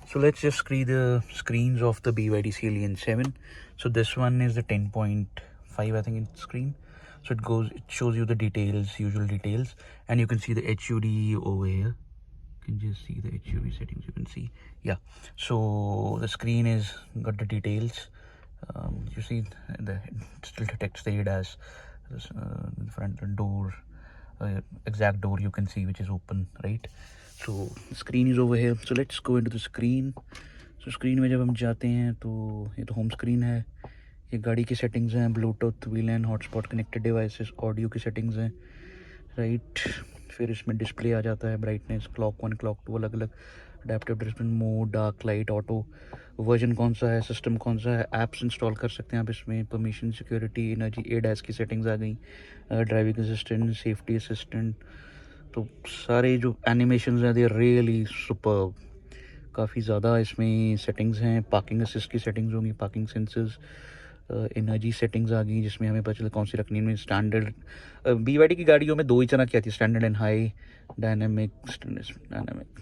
So let's just see the screens of the BYD Alien 7. So this one is the 10.5, I think, it's screen. So it shows you the details, usual details, and you can see the HUD over here. You can just see the HUD settings. You can see, yeah. So the screen is got the details. You see, it still detects the ADAS, the front door, exact door you can see which is open, right? So the screen is over here. So let's go into the screen. So screen में जब हम जाते हैं तो ये तो home screen है, ये गाड़ी की सेटिंग्स हैं, Bluetooth, वीलैन, hotspot, connected devices, audio की सेटिंग्स हैं, राइट। फिर इसमें डिस्प्ले आ जाता है, ब्राइटनेस, क्लॉक 1 क्लॉक 2 अलग अलग, adaptive display mode, dark light, auto, version कौन सा है, सिस्टम कौन सा है, ऐप्स इंस्टॉल कर सकते हैं आप इसमें, परमिशन, सिक्योरिटी, एनर्जी, एडैस की सेटिंग्स आ गई, ड्राइविंग असिस्टेंट, सेफ्टी असिस्टेंट। तो सारे जो एनिमेशंस हैं दे आर रियली सुपर्ब, काफ़ी ज़्यादा इसमें सेटिंग्स हैं। पार्किंग असिस्ट की सेटिंग्स होंगी, पार्किंग सेंसर्स, एनर्जी सेटिंग्स आ गई जिसमें हमें पता चला कौन सी रखनी है। स्टैंडर्ड BYD की गाड़ियों में 2 ही तरह की आती है, standard and high, dynamic, dynamic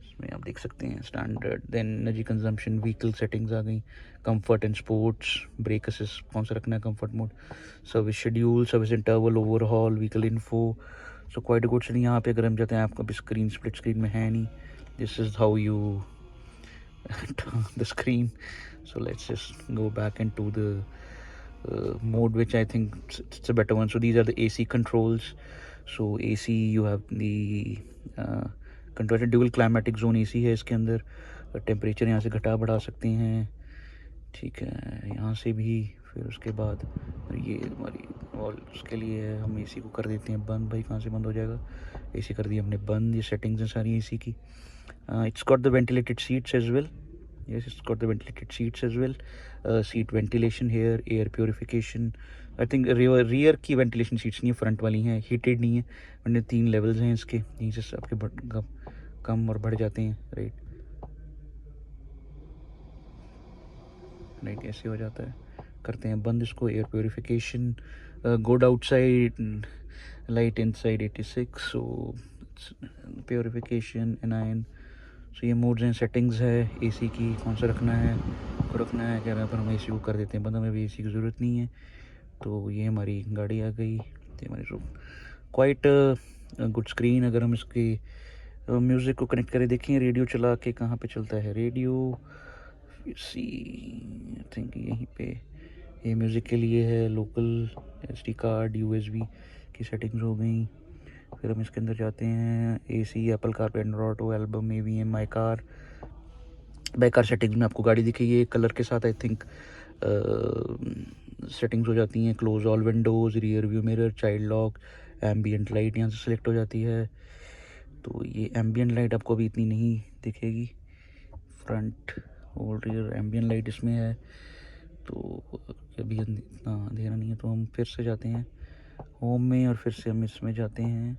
इसमें आप देख सकते हैं standard. Then energy consumption, vehicle settings आ गई, comfort and sports, brake assist कौन सा रखना है, comfort mode, service schedule, service interval, overhaul, vehicle info. So quite good. चलिए यहाँ पे अगर हम जाते हैं, आपका भी स्क्रीन स्प्लिट स्क्रीन में है नहीं, this is how you turn the screen. So let's just go back into the mode which I think it's a better one. So these are the AC controls. So AC, you have the control dual climatic zone AC है इसके अंदर, temperature यहाँ से घटा बढ़ा सकते हैं, ठीक है, यहाँ से भी। फिर उसके बाद ये हमारी और उसके लिए हम एसी को कर देते हैं बंद। भाई कहाँ से बंद हो जाएगा, एसी कर दिया हमने बंद। ये सेटिंग्स हैं सारी एसी की। It's got the ventilated seats as well. Yes, it's got the ventilated seats as well. Seat ventilation here, air purification. I think rear की ventilation seats नहीं है, फ्रंट वाली हैं, हीटेड नहीं है। मैंने 3 लेवल्स हैं इसके, यहीं से आपके कम और बढ़ जाते हैं, राइट ऐसे हो जाता है। करते हैं बंद इसको। Air purification, good outside, light inside 86, सो प्योरिफिकेशन, एनाइन। सो ये मोड्स हैं, सेटिंग्स है एसी की, कौन सा रखना है, को रखना है, कह रहा है पर हम एसी को कर देते हैं बंद, हमें भी एसी की ज़रूरत नहीं है। तो ये हमारी गाड़ी आ गई, ये हमारी रूम। Quite good screen. अगर हम इसकी म्यूज़िक को कनेक्ट करें, देखें रेडियो चला के कहाँ पे चलता है रेडियो, सी आई थिंक यहीं पे, ये म्यूज़िक के लिए है, लोकल, SD कार्ड, USB की सेटिंग्स हो गई। फिर हम इसके अंदर जाते हैं, AC, Apple CarPlay, Android auto, album, AVM, my car. By car settings में आपको गाड़ी दिखेगी, ये कलर के साथ आई थिंक सेटिंग्स हो जाती हैं। Close all Windows, rear view mirror, child lock, ambient light यहाँ से सिलेक्ट हो जाती है। तो ये एम्बियंट लाइट आपको अभी इतनी नहीं दिखेगी, फ्रंट और रियर एम्बियंट लाइट इसमें है, तो अभी इतना अंधेरा नहीं है। तो हम फिर से जाते हैं होम में और फिर से हम इसमें जाते हैं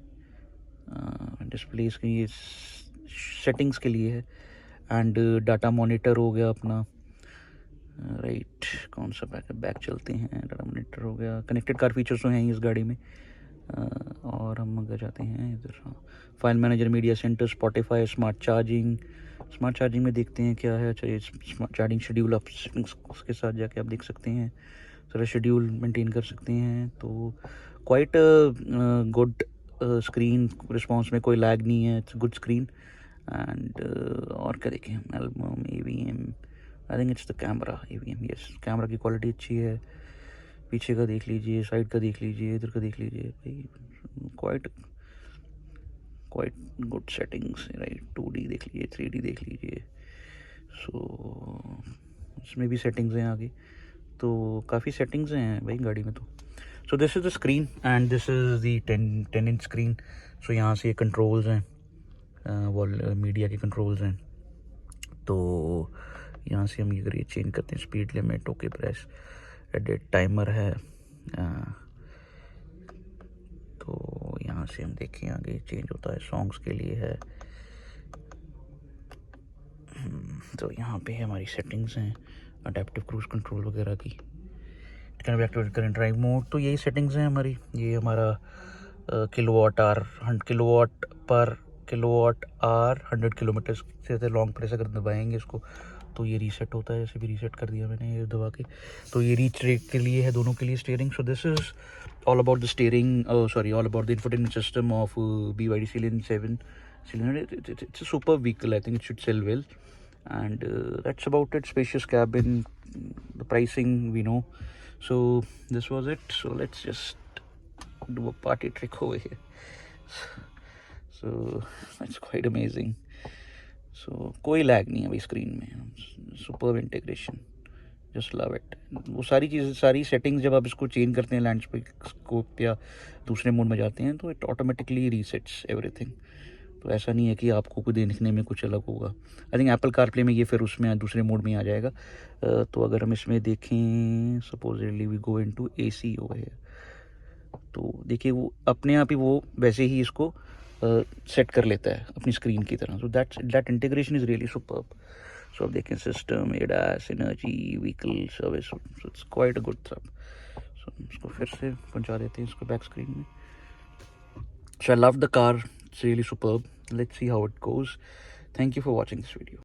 डिस्प्लेस के, ये सेटिंग्स के लिए है। एंड डाटा मॉनिटर हो गया अपना, राइट कौन सा बैक चलते हैं, डाटा मॉनिटर हो गया, कनेक्टेड कार फीचर्स तो हैं इस गाड़ी में। और हम अगर जाते हैं इधर, हाँ, file manager, media centre, Spotify, smart charging में देखते हैं क्या है। चलिए स्मार्ट चार्जिंग शेड्यूल आप उसके साथ जाके आप देख सकते हैं, सारा शेड्यूल मेंटेन कर सकते हैं। तो क्वाइट गुड स्क्रीन रिस्पॉन्स में कोई लैग नहीं है, इट्स गुड स्क्रीन। एंड और क्या देखें, album, AVM, I think it's the camera, AVM, yes camera की क्वालिटी अच्छी है। पीछे का देख लीजिए, साइड का देख लीजिए, इधर का देख लीजिए, भाई quite good settings, right. 2D देख लीजिए, 3D देख लीजिए। सो इसमें भी सेटिंग्स हैं आगे, तो काफ़ी सेटिंग्स हैं भाई गाड़ी में। तो so this is the screen and this is the 10 inch screen. So यहाँ से कंट्रोल्स हैं, वॉल मीडिया के कंट्रोल्स हैं। तो यहाँ से हम अगर ये चेंज करते हैं, speed limit, okay press, edit, timer है। तो यहाँ से हम देखें आगे चेंज होता है, सॉन्ग्स के लिए है। तो यहाँ पे हमारी सेटिंग्स हैं, अडेप्टिव क्रूज कंट्रोल वगैरह की, एक्टिवेट करें ड्राइव मोड। तो यही सेटिंग्स हैं हमारी। ये हमारा किलोवाट पर किलोवाट आवर 100 किलोमीटर से लॉन्ग प्रेस अगर दबाएंगे इसको तो ये रीसेट होता है। ऐसे भी रीसेट कर दिया मैंने ये दबा के। तो ये रीच रेट के लिए है, दोनों के लिए steering. So this is all about the steering, all about the infotainment system of BYD Ceylon 7 cylinder. It's a superb vehicle. I think it should sell well, and that's about it. Spacious cabin, the pricing we know. So this was it. So let's just do a party trick over here. So that's quite amazing. So कोई lag नहीं है भाई screen में, superb integration. Just love it. वो सारी चीज़ें, सारी settings जब आप इसको चेंज करते हैं लैंडस्केप या दूसरे मोड में जाते हैं तो इट ऑटोमेटिकली रीसेट्स एवरीथिंग। तो ऐसा नहीं है कि आपको कोई देखने में कुछ अलग होगा। आई थिंक एप्पल कारप्ले में ये फिर उसमें दूसरे मोड में आ जाएगा। तो अगर हम इसमें देखें, supposedly we go into AC over here, तो देखिए वो अपने आप ही वो वैसे ही इसको सेट कर लेता है अपनी स्क्रीन की तरह। So that integration is really superb. So they can system, ADAS, energy, vehicle service, so it's quite a good stuff. So इसको फिर से पहुंचा देते हैं इसको बैक स्क्रीन में। So I love the car, it's really superb. Let's see how it goes. Thank you for watching this video.